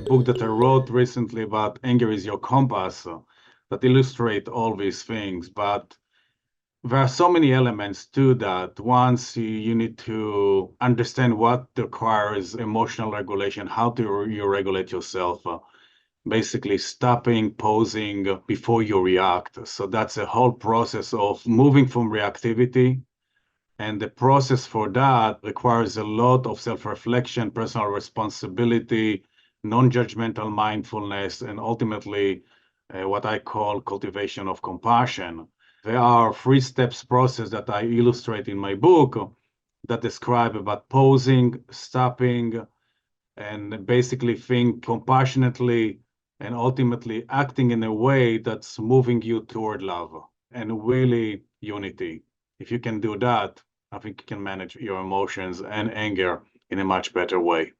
book that I wrote recently about Anger is Your Compass that illustrate all these things. But there are so many elements to that. Once you need to understand what requires emotional regulation, how do you regulate yourself, basically stopping, pausing before you react. So that's a whole process of moving from reactivity. And the process for that requires a lot of self-reflection, personal responsibility, non-judgmental mindfulness, and ultimately what I call cultivation of compassion. There are 3 steps process that I illustrate in my book that describe about pausing, stopping, and basically think compassionately and ultimately acting in a way that's moving you toward love and really unity. If you can do that, I think you can manage your emotions and anger in a much better way.